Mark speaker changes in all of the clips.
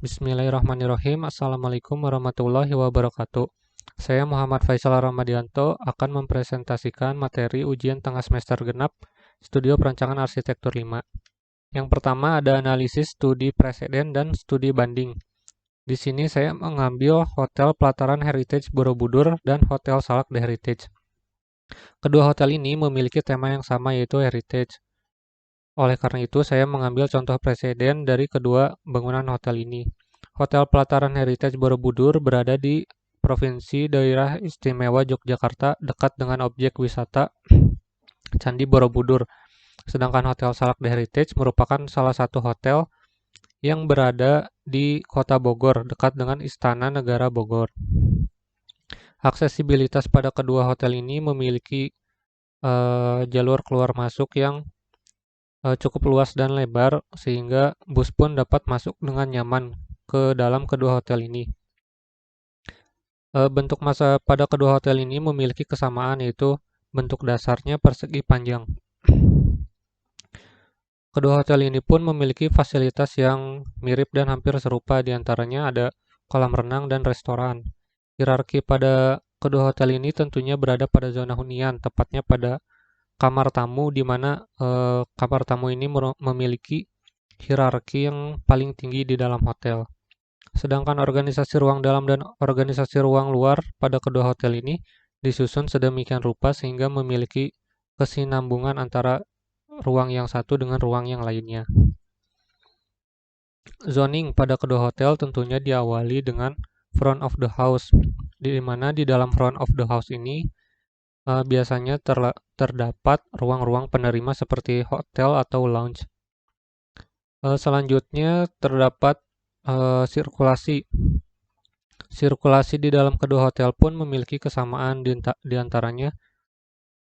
Speaker 1: Bismillahirrahmanirrahim. Assalamualaikum warahmatullahi wabarakatuh. Saya Muhammad Faisal Ramadianto akan mempresentasikan materi ujian tengah semester genap Studio Perancangan Arsitektur 5. Yang pertama ada analisis studi preseden dan studi banding. Di sini saya mengambil Hotel Pelataran Heritage Borobudur dan Hotel Salak The Heritage. Kedua hotel ini memiliki tema yang sama yaitu heritage. Oleh karena itu, saya mengambil contoh preseden dari kedua bangunan hotel ini. Hotel Pelataran Heritage Borobudur berada di Provinsi Daerah Istimewa Yogyakarta dekat dengan objek wisata Candi Borobudur. Sedangkan Hotel Salak The Heritage merupakan salah satu hotel yang berada di Kota Bogor dekat dengan Istana Negara Bogor. Aksesibilitas pada kedua hotel ini memiliki jalur keluar masuk yang cukup luas dan lebar sehingga bus pun dapat masuk dengan nyaman ke dalam kedua hotel ini. Bentuk masa pada kedua hotel ini memiliki kesamaan yaitu bentuk dasarnya persegi panjang. Kedua hotel ini pun memiliki fasilitas yang mirip dan hampir serupa, diantaranya ada kolam renang dan restoran. Hierarki pada kedua hotel ini tentunya berada pada zona hunian, tepatnya pada kamar tamu, di mana kamar tamu ini memiliki hierarki yang paling tinggi di dalam hotel. Sedangkan organisasi ruang dalam dan organisasi ruang luar pada kedua hotel ini disusun sedemikian rupa sehingga memiliki kesinambungan antara ruang yang satu dengan ruang yang lainnya. Zoning pada kedua hotel tentunya diawali dengan front of the house, di mana di dalam front of the house ini biasanya terdapat ruang-ruang penerima seperti hotel atau lounge. Selanjutnya terdapat sirkulasi. Sirkulasi di dalam kedua hotel pun memiliki kesamaan, di antaranya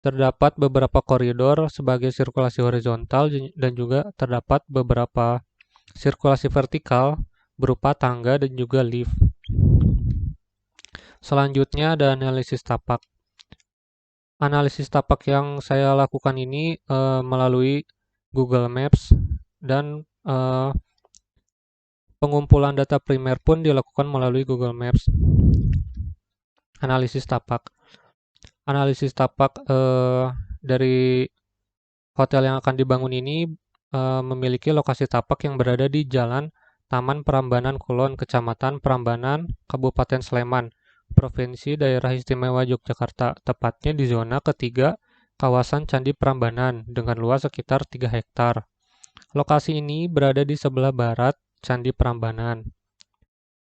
Speaker 1: terdapat beberapa koridor sebagai sirkulasi horizontal dan juga terdapat beberapa sirkulasi vertikal berupa tangga dan juga lift. Selanjutnya ada analisis tapak. Analisis tapak yang saya lakukan ini melalui Google Maps dan pengumpulan data primer pun dilakukan melalui Google Maps. Analisis tapak. Analisis tapak dari hotel yang akan dibangun ini memiliki lokasi tapak yang berada di Jalan Taman Prambanan Kulon, Kecamatan Prambanan, Kabupaten Sleman, Provinsi Daerah Istimewa Yogyakarta, tepatnya di zona ketiga kawasan Candi Prambanan dengan luas sekitar 3 hektar. Lokasi ini berada di sebelah barat Candi Prambanan.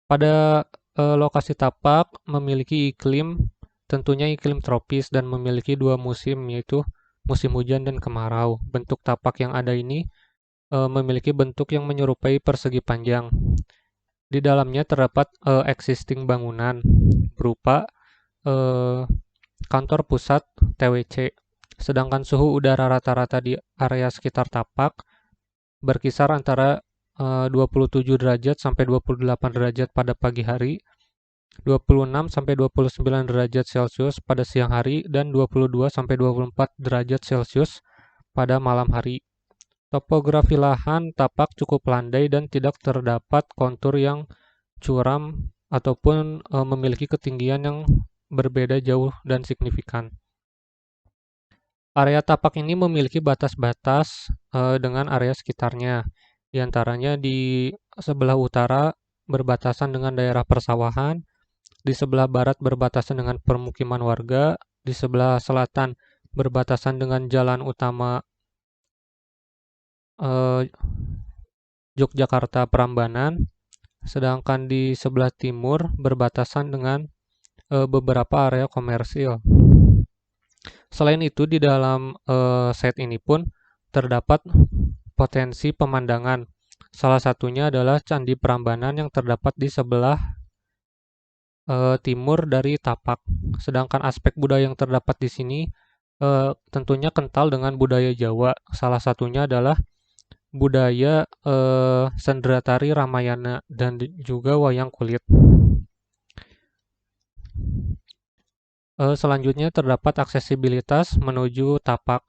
Speaker 1: Pada lokasi tapak memiliki iklim, tentunya iklim tropis dan memiliki dua musim yaitu musim hujan dan kemarau. Bentuk tapak yang ada ini memiliki bentuk yang menyerupai persegi panjang. Di dalamnya terdapat existing bangunan berupa kantor pusat TWC. Sedangkan suhu udara rata-rata di area sekitar tapak berkisar antara 27 derajat sampai 28 derajat pada pagi hari, 26 sampai 29 derajat Celcius pada siang hari, dan 22 sampai 24 derajat Celcius pada malam hari. Topografi lahan tapak cukup landai dan tidak terdapat kontur yang curam ataupun memiliki ketinggian yang berbeda jauh dan signifikan. Area tapak ini memiliki batas-batas dengan area sekitarnya. Di antaranya di sebelah utara berbatasan dengan daerah persawahan, di sebelah barat berbatasan dengan permukiman warga, di sebelah selatan berbatasan dengan jalan utama Yogyakarta Prambanan, sedangkan di sebelah timur berbatasan dengan beberapa area komersil. Selain itu, di dalam set ini pun terdapat potensi pemandangan. Salah satunya adalah Candi Prambanan yang terdapat di sebelah timur dari tapak. Sedangkan aspek budaya yang terdapat di sini tentunya kental dengan budaya Jawa. Salah satunya adalah budaya Sendratari Ramayana dan juga wayang kulit. Selanjutnya terdapat aksesibilitas menuju tapak.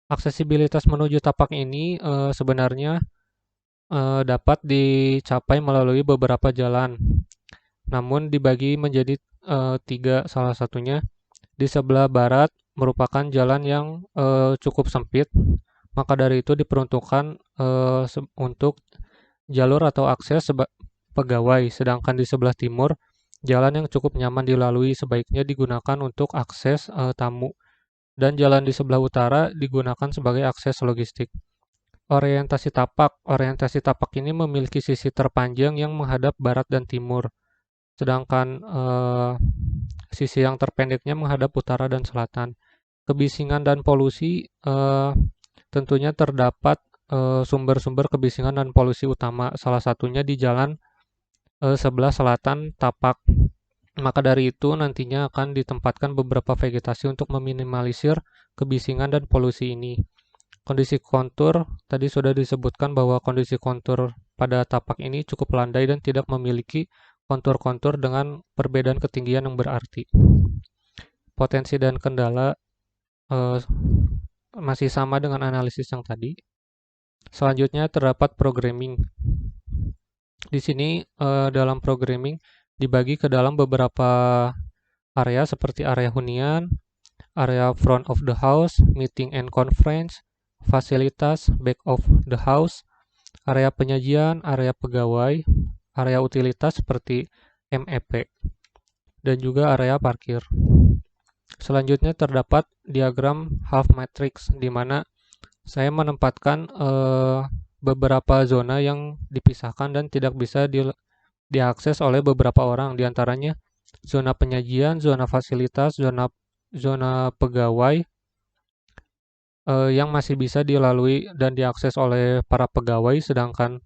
Speaker 1: Aksesibilitas menuju tapak ini sebenarnya dapat dicapai melalui beberapa jalan, namun dibagi menjadi 3. Salah satunya di sebelah barat merupakan jalan yang cukup sempit, maka dari itu diperuntukkan untuk jalur atau akses pegawai, sedangkan di sebelah timur jalan yang cukup nyaman dilalui sebaiknya digunakan untuk akses tamu, dan jalan di sebelah utara digunakan sebagai akses logistik. Orientasi tapak ini memiliki sisi terpanjang yang menghadap barat dan timur, sedangkan sisi yang terpendeknya menghadap utara dan selatan. Kebisingan dan polusi, tentunya terdapat sumber-sumber kebisingan dan polusi utama, salah satunya di jalan sebelah selatan tapak. Maka dari itu nantinya akan ditempatkan beberapa vegetasi untuk meminimalisir kebisingan dan polusi ini. Kondisi kontur, tadi sudah disebutkan bahwa kondisi kontur pada tapak ini cukup landai dan tidak memiliki kontur-kontur dengan perbedaan ketinggian yang berarti. Potensi dan kendala masih sama dengan analisis yang tadi. Selanjutnya terdapat programming. Di sini dalam programming dibagi ke dalam beberapa area seperti area hunian, area front of the house, meeting and conference, fasilitas back of the house, area penyajian, area pegawai, area utilitas seperti MEP, dan juga area parkir. Selanjutnya terdapat diagram half matrix, di mana saya menempatkan beberapa zona yang dipisahkan dan tidak bisa diakses oleh beberapa orang, diantaranya zona penyajian, zona fasilitas, zona pegawai, yang masih bisa dilalui dan diakses oleh para pegawai, sedangkan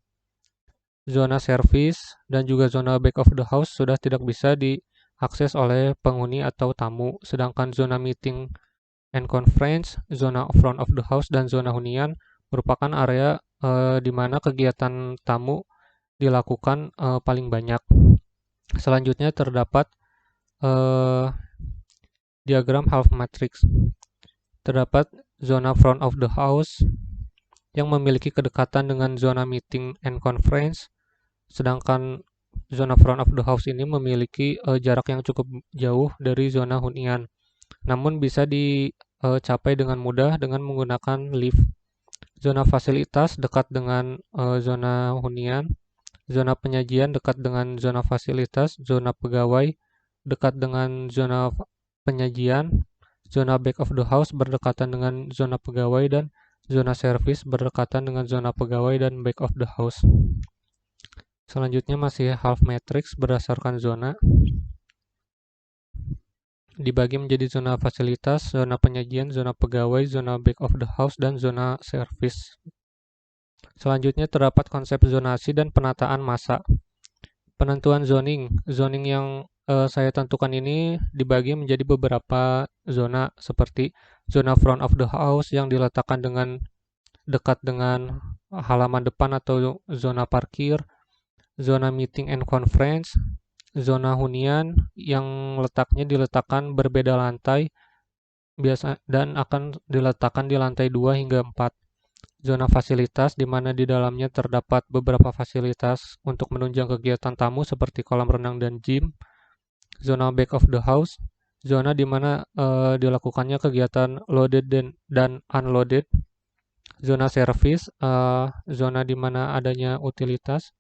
Speaker 1: zona service dan juga zona back of the house sudah tidak bisa diakses oleh penghuni atau tamu, sedangkan zona meeting and conference, zona front of the house, dan zona hunian merupakan area di mana kegiatan tamu dilakukan paling banyak. Selanjutnya terdapat diagram half matrix. Terdapat zona front of the house yang memiliki kedekatan dengan zona meeting and conference, sedangkan zona front of the house ini memiliki jarak yang cukup jauh dari zona hunian, namun bisa dicapai dengan mudah dengan menggunakan lift. Zona fasilitas dekat dengan zona hunian, zona penyajian dekat dengan zona fasilitas, zona pegawai dekat dengan zona penyajian, zona back of the house berdekatan dengan zona pegawai, dan zona service berdekatan dengan zona pegawai dan back of the house. Selanjutnya masih half matrix berdasarkan zona. Dibagi menjadi zona fasilitas, zona penyajian, zona pegawai, zona back of the house, dan zona service. Selanjutnya terdapat konsep zonasi dan penataan massa. Penentuan zoning. Zoning yang saya tentukan ini dibagi menjadi beberapa zona, seperti zona front of the house yang diletakkan dekat dengan halaman depan atau zona parkir, zona meeting and conference, zona hunian yang diletakkan berbeda lantai biasa dan akan diletakkan di lantai 2 hingga 4. Zona fasilitas, di mana di dalamnya terdapat beberapa fasilitas untuk menunjang kegiatan tamu seperti kolam renang dan gym. Zona back of the house, zona di mana dilakukannya kegiatan loaded dan unloaded. Zona service, zona di mana adanya utilitas.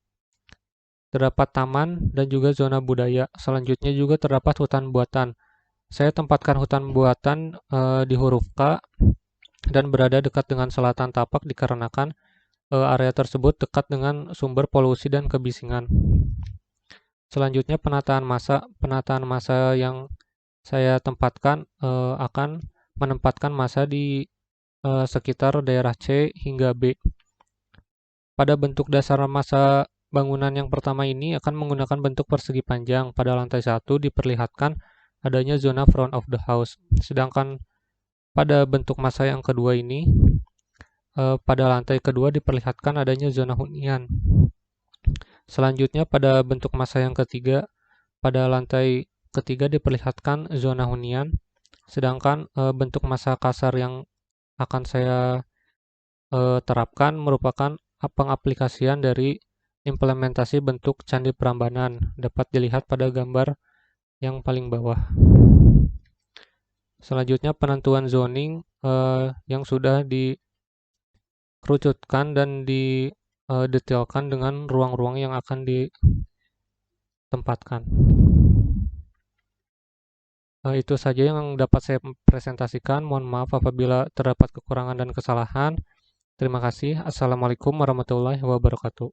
Speaker 1: Terdapat taman dan juga zona budaya. Selanjutnya juga terdapat hutan buatan. Saya tempatkan hutan buatan di huruf K dan berada dekat dengan selatan tapak dikarenakan area tersebut dekat dengan sumber polusi dan kebisingan. Selanjutnya penataan massa. Penataan massa yang saya tempatkan akan menempatkan massa di sekitar daerah C hingga B. Pada bentuk dasar massa bangunan yang pertama ini akan menggunakan bentuk persegi panjang. Pada lantai 1 diperlihatkan adanya zona front of the house. Sedangkan pada bentuk massa yang kedua ini, pada lantai kedua diperlihatkan adanya zona hunian. Selanjutnya pada bentuk massa yang ketiga, pada lantai ketiga diperlihatkan zona hunian. Sedangkan bentuk massa kasar yang akan saya terapkan merupakan pengaplikasian dari implementasi bentuk Candi Prambanan dapat dilihat pada gambar yang paling bawah. Selanjutnya penentuan zoning yang sudah dikerucutkan dan didetailkan dengan ruang-ruang yang akan ditempatkan. Itu saja yang dapat saya presentasikan. Mohon maaf apabila terdapat kekurangan dan kesalahan. Terima kasih. Assalamualaikum warahmatullahi wabarakatuh.